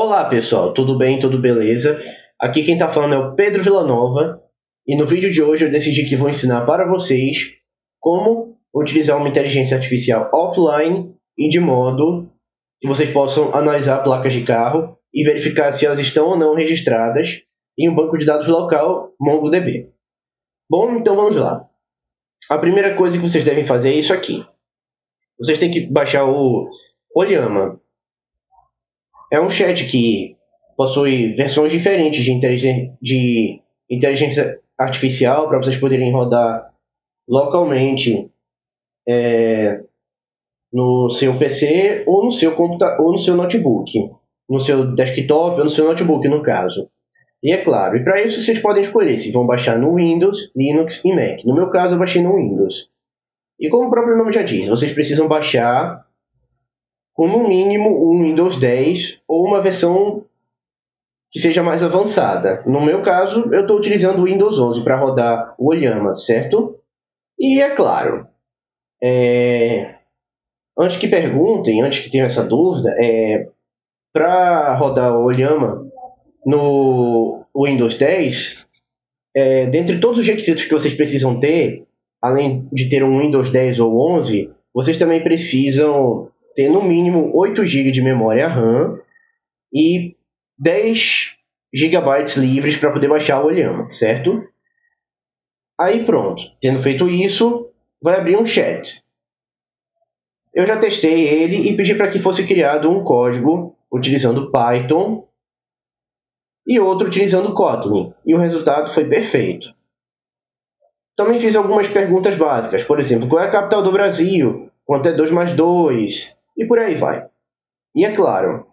Olá pessoal, tudo bem? Tudo beleza? Aqui quem está falando é o Pedro Villanova e no vídeo de hoje eu decidi que vou ensinar para vocês como utilizar uma inteligência artificial offline e de modo que vocês possam analisar placas de carro e verificar se elas estão ou não registradas em um banco de dados local MongoDB. Bom, então vamos lá. A primeira coisa que vocês devem fazer é isso aqui. Vocês têm que baixar o Ollama. É um chat que possui versões diferentes de inteligência artificial para vocês poderem rodar localmente no seu PC ou no seu computador ou no seu notebook, no seu desktop ou no seu notebook, no caso. E é claro, e para isso vocês podem escolher se vão baixar no Windows, Linux e Mac. No meu caso, eu baixei no Windows. E como o próprio nome já diz, vocês precisam baixar com no mínimo um Windows 10 ou uma versão que seja mais avançada. No meu caso, eu estou utilizando o Windows 11 para rodar o Ollama, certo? E é claro, antes que perguntem, antes que tenham essa dúvida, para rodar o Ollama no Windows 10, dentre todos os requisitos que vocês precisam ter, além de ter um Windows 10 ou 11, vocês também precisam ter no mínimo 8 GB de memória RAM e 10 GB livres para poder baixar o Ollama, certo? Aí pronto, tendo feito isso, vai abrir um chat. Eu já testei ele e pedi para que fosse criado um código utilizando Python e outro utilizando Kotlin, e o resultado foi perfeito. Também fiz algumas perguntas básicas, por exemplo, qual é a capital do Brasil, quanto é 2 mais 2, e por aí vai. E é claro,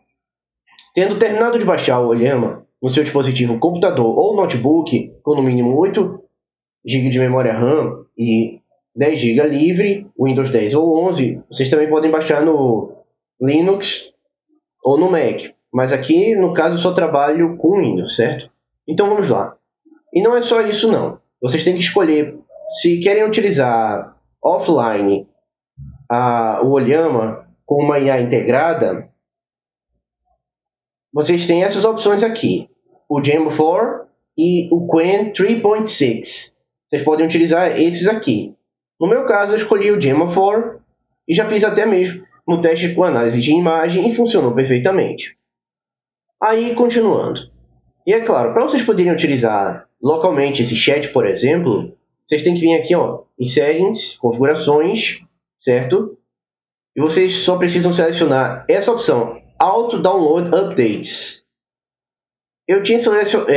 tendo terminado de baixar o Ollama no seu dispositivo computador ou notebook, com no mínimo 8 GB de memória RAM e 10 GB livre, Windows 10 ou 11, vocês também podem baixar no Linux ou no Mac. Mas aqui, no caso, eu só trabalho com Windows, certo? Então vamos lá. E não é só isso não. Vocês têm que escolher se querem utilizar offline o Ollama com uma IA integrada. Vocês têm essas opções aqui. O Gem4 e o Qwen 3.6. Vocês podem utilizar esses aqui. No meu caso, eu escolhi o Gem4 e já fiz até mesmo no teste com análise de imagem e funcionou perfeitamente. Aí, continuando. E é claro, para vocês poderem utilizar localmente esse chat, por exemplo, vocês têm que vir aqui em Settings, Configurações, certo? E vocês só precisam selecionar essa opção, Auto Download Updates. Eu tinha selecionado,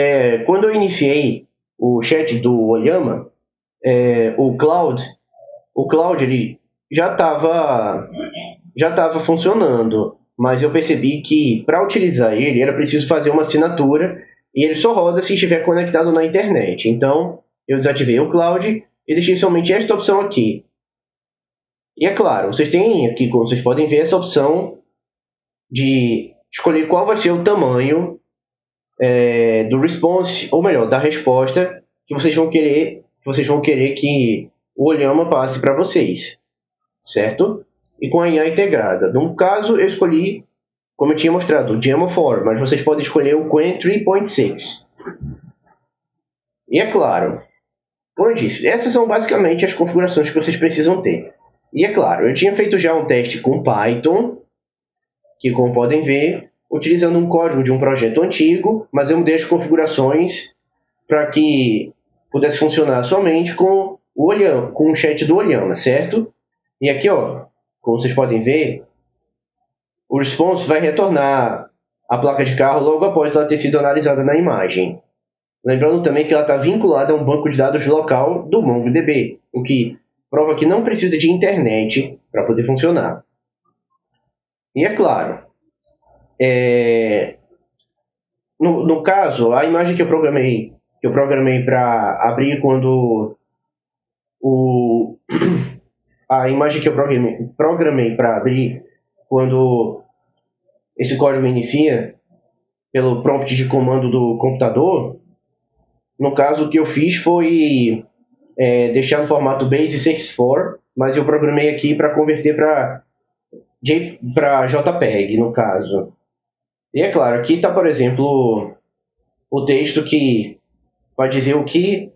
quando eu iniciei o chat do Ollama, o Cloud ele já estava funcionando, mas eu percebi que para utilizar ele era preciso fazer uma assinatura e ele só roda se estiver conectado na internet. Então eu desativei o Cloud e deixei somente esta opção aqui. E é claro, vocês têm aqui, como vocês podem ver, essa opção de escolher qual vai ser o tamanho do response, ou melhor, da resposta que vocês vão querer que o Ollama passe para vocês, certo? E com a IA integrada. No caso, eu escolhi, como eu tinha mostrado, o Gem4, mas vocês podem escolher o Qwen 3.6. E é claro, como eu disse, essas são basicamente as configurações que vocês precisam ter. E é claro, eu tinha feito já um teste com Python, que como podem ver, utilizando um código de um projeto antigo, mas eu mudei as configurações para que pudesse funcionar somente com o Ollama, com o chat do Ollama, certo? E aqui, como vocês podem ver, o response vai retornar a placa de carro logo após ela ter sido analisada na imagem. Lembrando também que ela está vinculada a um banco de dados local do MongoDB, o que prova que não precisa de internet para poder funcionar. E é claro, no caso, a imagem que eu programei para abrir quando a imagem que eu programei para abrir quando esse código inicia pelo prompt de comando do computador, no caso o que eu fiz foi deixar no formato Base64, mas eu programei aqui para converter para JPEG, no caso. E é claro, aqui está, por exemplo, o texto que vai dizer o que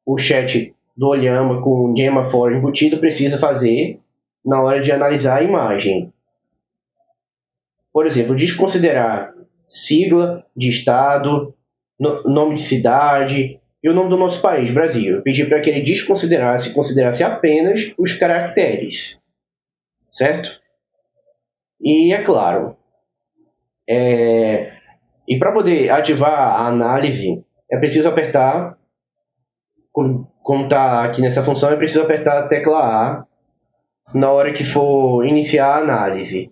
o chat do Olhama com o Gemma 4 embutido precisa fazer na hora de analisar a imagem. Por exemplo, desconsiderar sigla de estado, nome de cidade e o nome do nosso país, Brasil. Eu pedi para que ele considerasse apenas os caracteres, certo? E é claro, e para poder ativar a análise, é preciso apertar, como está aqui nessa função, é preciso apertar a tecla A na hora que for iniciar a análise,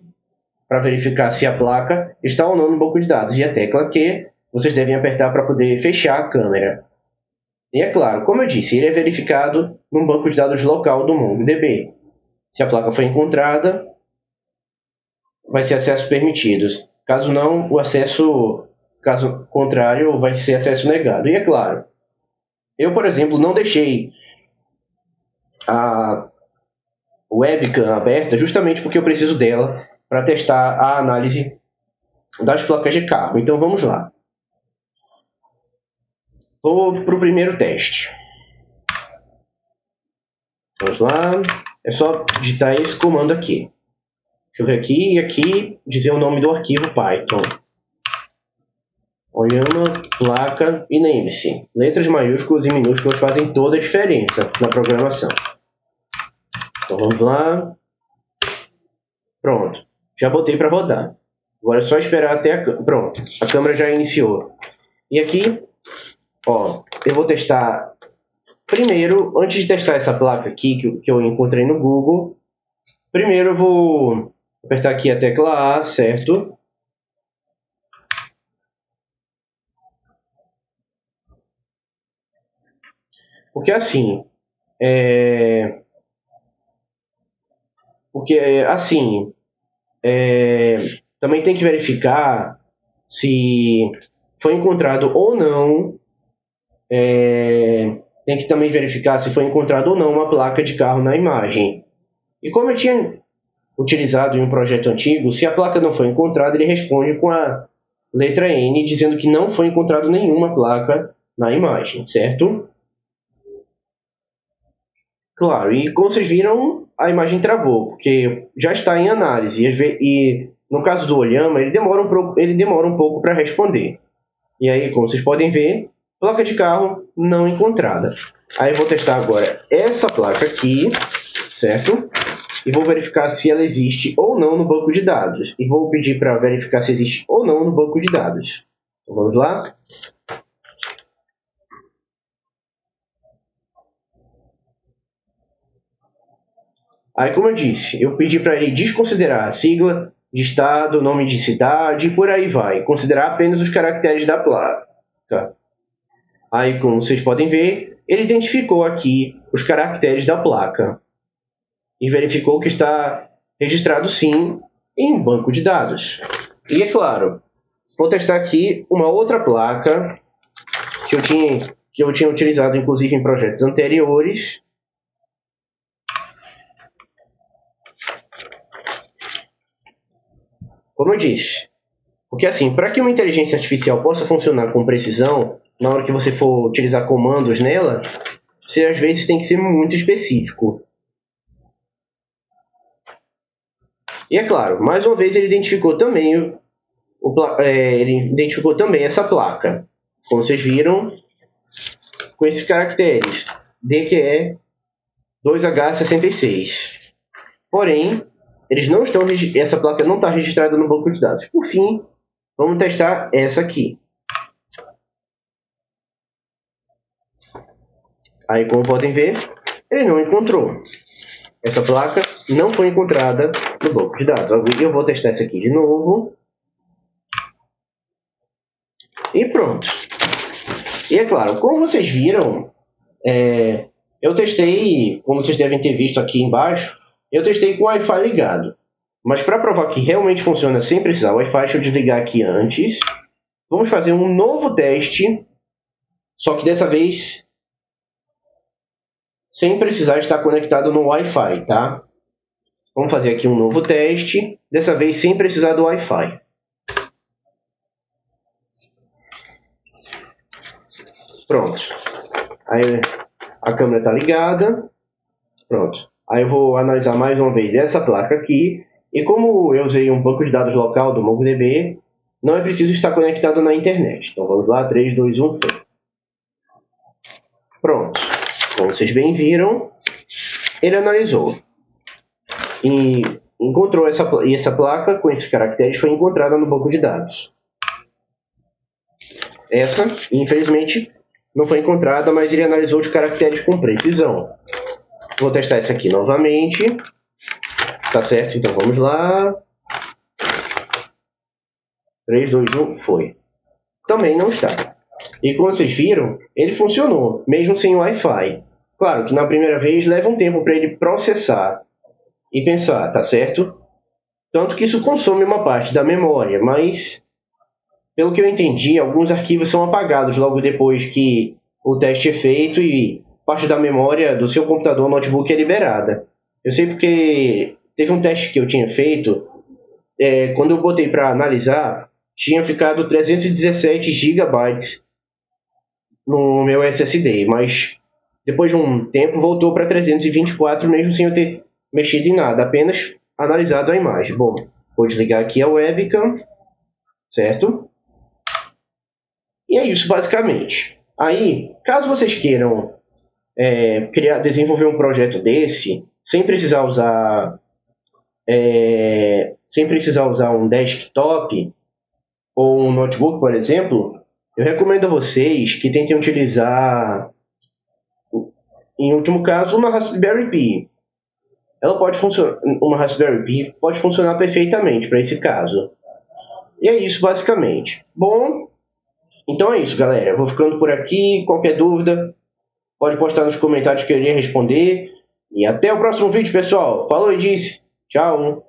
para verificar se a placa está ou não no banco de dados, e a tecla Q vocês devem apertar para poder fechar a câmera. E é claro, como eu disse, ele é verificado num banco de dados local do MongoDB. Se a placa foi encontrada, vai ser acesso permitido. Caso não, caso contrário, vai ser acesso negado. E é claro, eu, por exemplo, não deixei a webcam aberta justamente porque eu preciso dela para testar a análise das placas de carro. Então vamos lá. Vou para o primeiro teste. Vamos lá. É só digitar esse comando aqui. Deixa eu ver aqui e aqui dizer o nome do arquivo Python. Olhama, placa e lembre-se. Letras maiúsculas e minúsculas fazem toda a diferença na programação. Então vamos lá. Pronto. Já botei para rodar. Agora é só esperar até a câmera. Pronto. A câmera já iniciou. E aqui, ó, eu vou testar. Primeiro, antes de testar essa placa aqui que eu encontrei no Google, primeiro eu vou apertar aqui a tecla A, certo? Porque assim, também tem que verificar se foi encontrado ou não. Tem que também verificar se foi encontrado ou não uma placa de carro na imagem. E como eu tinha utilizado em um projeto antigo, se a placa não foi encontrada, ele responde com a letra N, dizendo que não foi encontrado nenhuma placa na imagem, certo? Claro, e como vocês viram, a imagem travou, porque já está em análise. E no caso do Olhama, ele demora um pouco para responder. E aí, como vocês podem ver, placa de carro não encontrada. Aí eu vou testar agora essa placa aqui, certo? E vou verificar se ela existe ou não no banco de dados. E vou pedir para verificar se existe ou não no banco de dados. Então, vamos lá. Aí, como eu disse, eu pedi para ele desconsiderar a sigla de estado, nome de cidade e por aí vai. Considerar apenas os caracteres da placa. Aí, como vocês podem ver, ele identificou aqui os caracteres da placa. E verificou que está registrado sim em banco de dados. E é claro, vou testar aqui uma outra placa que eu tinha utilizado inclusive em projetos anteriores. Como eu disse, porque assim, para que uma inteligência artificial possa funcionar com precisão, na hora que você for utilizar comandos nela, você às vezes tem que ser muito específico. E é claro, mais uma vez ele identificou também essa placa, como vocês viram, com esses caracteres DQE 2H66. Porém, essa placa não está registrada no banco de dados. Por fim, vamos testar essa aqui. Aí, como podem ver, ele não encontrou. Essa placa não foi encontrada no banco de dados. Eu vou testar essa aqui de novo. E pronto. E é claro, como vocês viram, eu testei, como vocês devem ter visto aqui embaixo, eu testei com o Wi-Fi ligado. Mas para provar que realmente funciona sem precisar do Wi-Fi, deixa eu desligar aqui antes. Vamos fazer um novo teste, só que dessa vez sem precisar estar conectado no Wi-Fi, tá? Vamos fazer aqui um novo teste, dessa vez sem precisar do Wi-Fi. Pronto. Aí a câmera está ligada. Pronto. Aí eu vou analisar mais uma vez essa placa aqui. E como eu usei um banco de dados local do MongoDB, não é preciso estar conectado na internet. Então vamos lá, 3, 2, 1. Pronto. Como vocês bem viram, ele analisou. E encontrou essa placa com esses caracteres, foi encontrada no banco de dados. Essa, infelizmente, não foi encontrada, mas ele analisou os caracteres com precisão. Vou testar essa aqui novamente. Tá certo? Então vamos lá. 3, 2, 1, foi. Também não está. E como vocês viram, ele funcionou, mesmo sem Wi-Fi. Claro que na primeira vez leva um tempo para ele processar e pensar, tá certo? Tanto que isso consome uma parte da memória, mas pelo que eu entendi, alguns arquivos são apagados logo depois que o teste é feito e parte da memória do seu computador ou notebook é liberada. Eu sei porque teve um teste que eu tinha feito, quando eu botei para analisar, tinha ficado 317 GB no meu SSD, mas depois de um tempo voltou para 324, mesmo sem eu ter mexido em nada, apenas analisado a imagem. Bom, vou desligar aqui a webcam, certo? E é isso basicamente. Aí, caso vocês queiram desenvolver um projeto desse, sem precisar usar um desktop ou um notebook, por exemplo, eu recomendo a vocês que tentem utilizar, em último caso, uma Raspberry Pi. Uma Raspberry Pi pode funcionar perfeitamente para esse caso. E é isso basicamente. Bom, então é isso, galera. Eu vou ficando por aqui. Qualquer dúvida, pode postar nos comentários que eu irei responder. E até o próximo vídeo, pessoal. Falou e disse. Tchau.